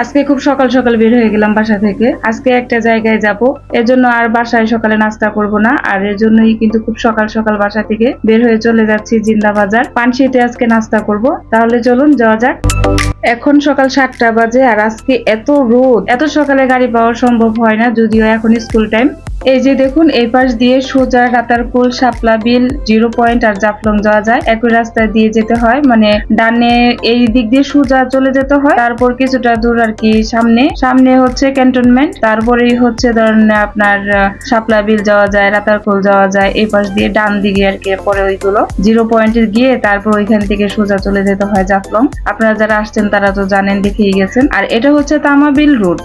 আজকে খুব সকাল সকাল বের হয়ে গেলাম বাসা থেকে। আজকে একটা জায়গায় যাব, এজন্য আর বাসায় সকালে নাস্তা করব না, আর এর জন্যই কিন্তু খুব সকাল সকাল বাসা থেকে বের হয়ে চলে যাচ্ছি জিন্দা বাজার। পানশিতে আজকে নাস্তা করব। তাহলে চলুন যাওয়া যাক। এখন সকাল 7টা বাজে, আর আজকে এত রোদ, এত সকালে গাড়ি পাওয়া সম্ভব হয় না, যদিও এখন স্কুল টাইম। এই যে দেখুন, এই পাশ দিয়ে সোজা রাতারপুল, শাপলা বিল, 0 পয়েন্ট আর জাফলং যাওয়া যায়। একই রাস্তা দিয়ে যেতে হয়, মানে ডানে এই দিক দিয়ে সোজা চলে যেতে হয়। তারপর কিছুটা দূর আর কি সামনে সামনে হচ্ছে ক্যান্টনমেন্ট, তারপরেই হচ্ছে ধরেন আপনার শাপলা বিল যাওয়া যায়, রাতারপুল যাওয়া যায়। এই পাশ দিয়ে ডান দিকে আর কি পরে ওইগুলো 0 পয়েন্টে গিয়ে তারপর ওইখান থেকে সোজা চলে যেতে হয় জাফলং। আপনারা যারা আসছেন তারা তো জানেন, দেখেই গেছেন। আর এটা হচ্ছে তামাবিল রোড।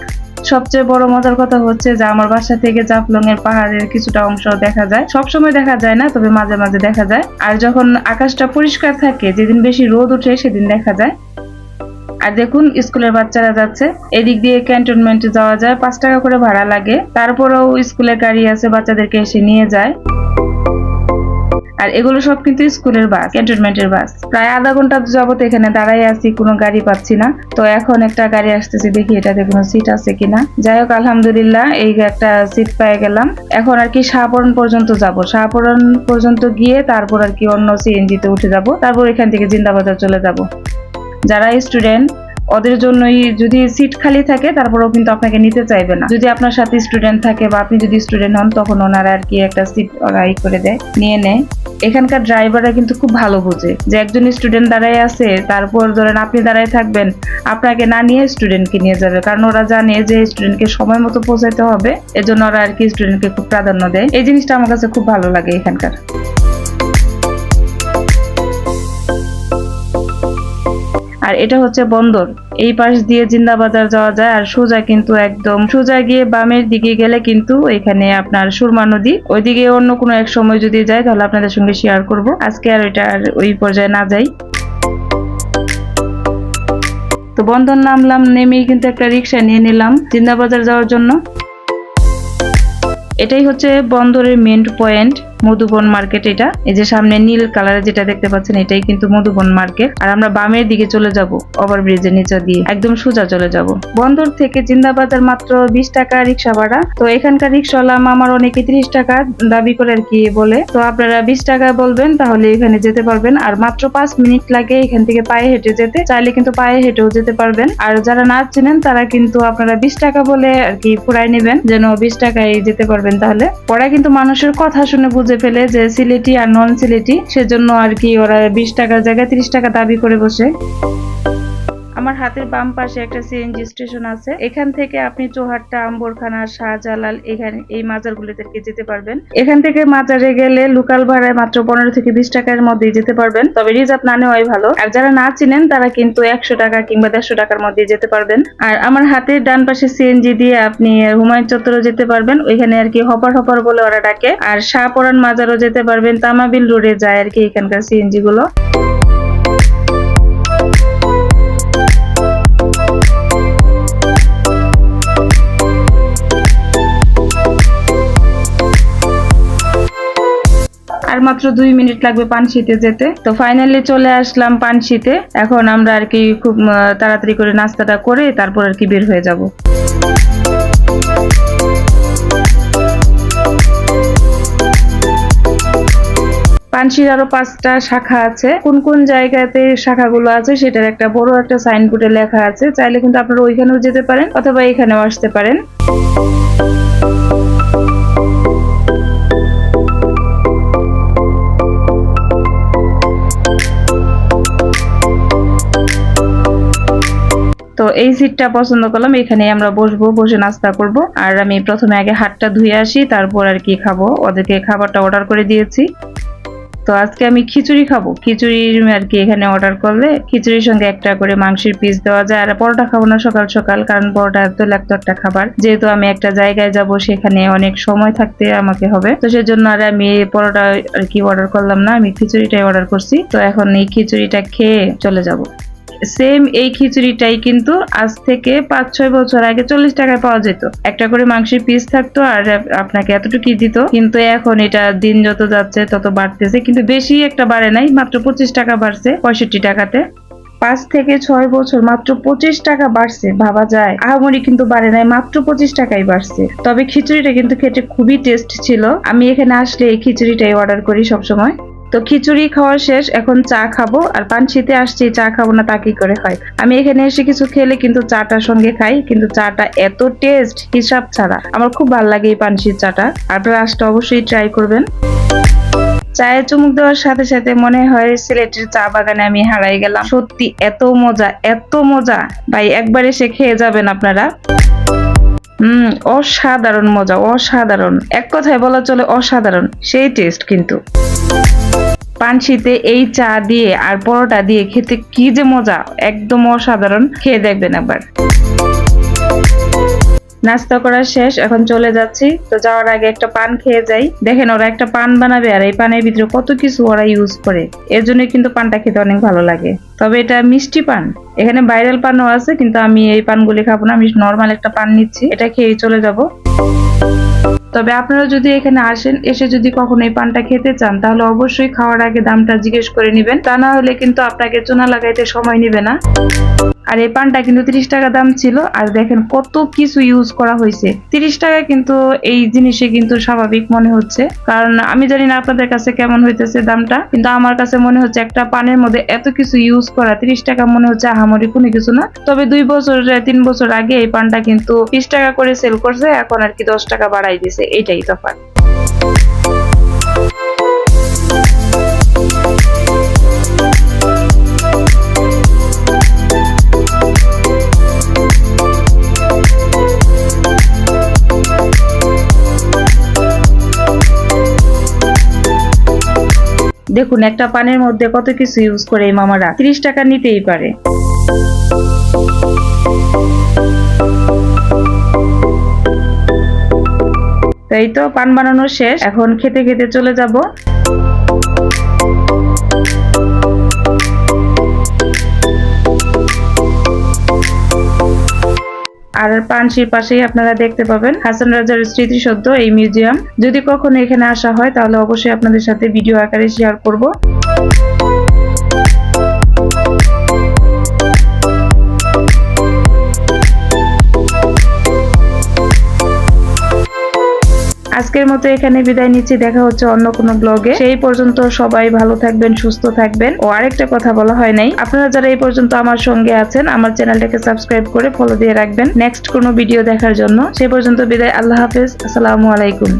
সবচেয়ে বড় মজার কথা হচ্ছে যে আমার বাসা থেকে জাফলং এর পাহাড়ের কিছুটা অংশ দেখা যায়। সবসময় দেখা যায় না, তবে মাঝে মাঝে দেখা যায়। আর যখন আকাশটা পরিষ্কার থাকে, যেদিন বেশি রোদ ওঠে সেদিন দেখা যায়। আর দেখুন, স্কুলের বাচ্চারা যাচ্ছে। এদিক দিয়ে ক্যান্টনমেন্টে যাওয়া যায়, 5 টাকা করে ভাড়া লাগে। তারপরেও স্কুলের গাড়ি আছে, বাচ্চাদেরকে এসে নিয়ে যায়। আর এগুলো সব কিন্তু স্কুলের বাস, ক্যান্টনমেন্টের বাস। প্রায় আধা ঘন্টা যাবত এখানে দাঁড়াই আছি, কোনো গাড়ি পাচ্ছি না। তো এখন একটা গাড়ি আসতেছে, দেখি এটাতে কোনো সিট আছে কিনা। যাই হোক, আলহামদুলিল্লাহ এই একটা সিট পেয়ে গেলাম। এখন আর কি শাহপরণ পর্যন্ত যাব। শাহপরণ পর্যন্ত গিয়ে তারপর আর কি অন্য সিএনজিতে উঠে যাব। তারপর এখান থেকে জিন্দাবাজার চলে যাব। যারা স্টুডেন্ট ওদের জন্যই, যদি সিট খালি থাকে তারপরেও কিন্তু আপনাকে নিতে চাইবে না। যদি আপনার সাথে স্টুডেন্ট থাকে বা আপনি যদি স্টুডেন্ট হন, তখন ওনারা আর কি একটা সিট ওরা করে দেয়, নিয়ে নেয়। এখানকার ড্রাইভাররা কিন্তু খুব ভালো বোঝে যে একজন স্টুডেন্ট দাঁড়ায় আছে, তারপর ধরেন আপনি দাঁড়ায় থাকবেন, আপনাকে না নিয়ে স্টুডেন্টকে নিয়ে যাবে। কারণ ওরা জানে যে স্টুডেন্টকে সময় মতো পৌঁছাতে হবে, এজন্য ওরা আর কি স্টুডেন্টকে খুব প্রাধান্য দেয়। এই জিনিসটা আমার কাছে খুব ভালো লাগে এখানকার। আর এটা হচ্ছে বন্দর। এই পাশ দিয়ে জিন্দাবাজার যাওয়া যায়, আর সোজা কিন্তু একদম সোজা গিয়ে বামের দিকে গেলে কিন্তু এখানে আপনার সুরমা নদী। ওইদিকে অন্য কোনো এক সময় যদি যাই তাহলে আপনাদের সঙ্গে শেয়ার করব। আজকে আর ওই পর্যায়ে না যাই। তো বন্দর নামলাম, নেমেই কিন্তু একটা রিক্সা নিয়ে নিলাম জিন্দাবাজার যাওয়ার জন্য। এটাই হচ্ছে বন্দরের মেন পয়েন্ট, মধুবন মার্কেট। এটা এই যে সামনে নীল কালারে যেটা দেখতে পাচ্ছেন, এটাই কিন্তু মধুবন মার্কেট। আর আমরা বামের দিকে চলে যাব, ওভারব্রিজের নিচে দিয়ে একদম সোজা চলে যাব। বন্দর থেকে জিন্দাবাজার মাত্র 20 টাকা রিক্সা ভাড়া। তো এখানকার রিক্সাওয়ালা আমার অনেকে 30 টাকা দাবি করে আর কি বলে। তো আপনারা 20 টাকা বলবেন, তাহলে এখানে যেতে পারবেন। আর মাত্র 5 মিনিট লাগে এখান থেকে পায়ে হেঁটে যেতে। চাইলে কিন্তু পায়ে হেঁটেও যেতে পারবেন। আর যারা না চেনেন তারা কিন্তু আপনারা 20 টাকা বলে আর কি ফুরাই নেবেন, যেন 20 টাকায় যেতে পারবেন। তাহলে ওরা কিন্তু মানুষের কথা শুনে বুঝে ফেলে যে সিলেটি আর নন সিলেটি, সেজন্য আর কি ওরা 20 টাকার জায়গায় 30 টাকা দাবি করে বসে। আমার হাতের বাম পাশে একটা সিএনজি স্টেশন আছে। এখান থেকে আপনি চৌহাট্টা, আম্বরখানা, শাহজালাল এই মাজারগুলোতে যেতে পারবেন। এখান থেকে মাজারে গেলে লোকাল ভাড়ায় মাত্র 15 থেকে 20 টাকার মধ্যেই যেতে পারবেন, তবে রিজার্ভ না নেওয়াই ভালো। আর যারা না চিনেন তারা কিন্তু 100 টাকা কিংবা 150 টাকার মধ্যে যেতে পারবেন। আর আমার হাতের ডান পাশে সিএনজি দিয়ে আপনি হুমায়ুন চত্বরও যেতে পারবেন, ওইখানে আর কি হপার হপার বলে ওরা ডাকে। আর শাহপরান মাজারও যেতে পারবেন, তামাবিল রোডে যায় আর কি এখানকার সিএনজি গুলো। আর মাত্র 2 মিনিট লাগবে পানশিতে যেতে। তো ফাইনালি চলে আসলাম পানশিতে। এখন আমরা আর কি খুব তাড়াতাড়ি করে নাস্তাটা করে তারপর আর কি বের হয়ে যাব। পানশির আরো 5টা শাখা আছে। কোন কোন জায়গাতে শাখাগুলো আছে সেটার একটা বড় একটা সাইনবোর্ডে লেখা আছে। চাইলে কিন্তু আপনারা ওইখানেও যেতে পারেন অথবা এখানেও আসতে পারেন। তো এই সিটটা পছন্দ করলাম, এখানে আমরা বসবো, বসে নাস্তা করব। আর আমি প্রথমে আগে হাতটা ধুয়ে আসি, তারপর আর কি খাবো। ওদেরকে খাবারটা অর্ডার করে দিয়েছি। তো আজকে আমি খিচুড়ি খাবো। খিচুড়ি আর কি এখানে অর্ডার করলে খিচুড়ির সঙ্গে একটা করে মাংসের পিস দেওয়া যায়। আর পরোটা খাবো না সকাল সকাল, কারণ পরোটা তো লাগতো একটা খাবার। যেহেতু আমি একটা জায়গায় যাব, সেখানে অনেক সময় থাকতে আমাকে হবে, তো সেজন্য আর আমি পরোটা আর কি অর্ডার করলাম না, আমি খিচুড়িটাই অর্ডার করছি। তো এখন এই খিচুড়িটা খেয়ে চলে যাব। সেম এই খিচুড়িটাই কিন্তু আজ থেকে 5-6 বছর আগে 40 টাকায় পাওয়া যেত। একটা করে মাংসের পিস থাকতো আর আপনাকে এতটুকুই দিত। কিন্তু এখন এটা দিন যত যাচ্ছে তত বাড়তেছে, কিন্তু বেশি একটা বাড়ে নাই, মাত্র 25 টাকা বাড়ছে 65 টাকাতে। 5 থেকে 6 বছর মাত্র 25 টাকা বাড়ছে, ভাবা যায়। আহামরি কিন্তু বাড়ে নাই, মাত্র 25 টাকাই বাড়ছে। তবে খিচুড়িটা কিন্তু খেতে খুবই টেস্ট ছিল। আমি এখানে আসলে এই খিচুড়িটাই অর্ডার করি সবসময়। তো খিচুড়ি খাওয়া শেষ, এখন চা খাবো। আর পানশিতে আসছি, চা খাবো না তা কি করে হয়? আমি এখানে এসে কিছু খেলে কিন্তু চাটার সঙ্গে খাই, কিন্তু চাটা এত টেস্ট হিসাব ছাড়া। আমার খুব ভালো লাগে এই পানশির চাটা। আপনারা আসলে অবশ্যই ট্রাই করবেন। চায়ে চুমুক দেওয়ার সাথে সাথে মনে হয় সিলেটের চা বাগানে আমি হারাই গেলাম। সত্যি এত মজা, এত মজা ভাই, একবার এসে খেয়ে যাবেন আপনারা। অসাধারণ মজা, অসাধারণ, এক কথায় বলা চলে অসাধারণ, সেই টেস্ট কিন্তু। পানশিতে এই চা দিয়ে আর পরোটা দিয়ে খেতে কি যে মজা, একদম অসাধারণ। খেয়ে দেখবেন একবার। নাস্তা করা শেষ, এখন চলে যাচ্ছি। তো যাওয়ার আগে একটা পান খেয়ে যাই। দেখেন ওরা একটা পান বানাবে আর এই পানের ভিতরে কত কিছু ওরা ইউজ করে, এর জন্য কিন্তু পানটা খেতে অনেক ভালো লাগে। তবে এটা মিষ্টি পান। এখানে ভাইরাল পানও আছে, কিন্তু আমি এই পানগুলি খাবো না, আমি নর্মাল একটা পান নিচ্ছি, এটা খেয়েই চলে যাব। তবে আপনারা যদি এখানে আসেন, এসে যদি কখনো এই পানটা খেতে চান, তাহলে অবশ্যই খাওয়ার আগে দামটা জিজ্ঞেস করে নিবেন, তা না হলে কিন্তু আপনাকে চুনা লাগাইতে সময় নিবে না। আর এই পানটা কিন্তু 30 টাকা দাম ছিল। আর দেখেন কত কিছু ইউজ করা হয়েছে। 30 টাকা কিন্তু এই জিনিসে কিন্তু স্বাভাবিক মনে হচ্ছে, কারণ আমি জানি না আপনাদের কাছে কেমন হইতেছে দামটা, কিন্তু আমার কাছে মনে হচ্ছে একটা পানের মধ্যে এত কিছু ইউজ করা 30 টাকা মনে হচ্ছে আহামরি কোনো কিছু না। তবে 2 বছর 3 বছর আগে এই পানটা কিন্তু 20 টাকা করে সেল করছে, এখন আর কি 10 টাকা বাড়াই দিছে, এইটাই তফাৎ। দেখুন একটা পানের মধ্যে কত কিছু ইউজ করে এই মামারা, 30 টাকা নিতেই পারে। তাই তো পান বানানো শেষ, এখন খেতে খেতে চলে যাব। আর পানশির পাশেই আপনারা দেখতে পাবেন হাসান রাজার স্মৃতিসৌধ, এই মিউজিয়াম। যদি কখনো এখানে আসা হয় তাহলে অবশ্যই আপনাদের সাথে ভিডিও আকারে শেয়ার করব। আজকের মতো এখানে বিদায় নিচ্ছি, দেখা হচ্ছে অন্য কোনো ব্লগে। সেই পর্যন্ত সবাই ভালো থাকবেন, সুস্থ থাকবেন। ও আরেকটা কথা বলা হয় নাই, আপনারা যারা এই পর্যন্ত আমার সঙ্গে আছেন, আমার চ্যানেলটাকে সাবস্ক্রাইব করে ফলো দিয়ে রাখবেন নেক্সট কোনো ভিডিও দেখার জন্য। সেই পর্যন্ত বিদায়, আল্লাহ হাফেজ, আসসালামু আলাইকুম।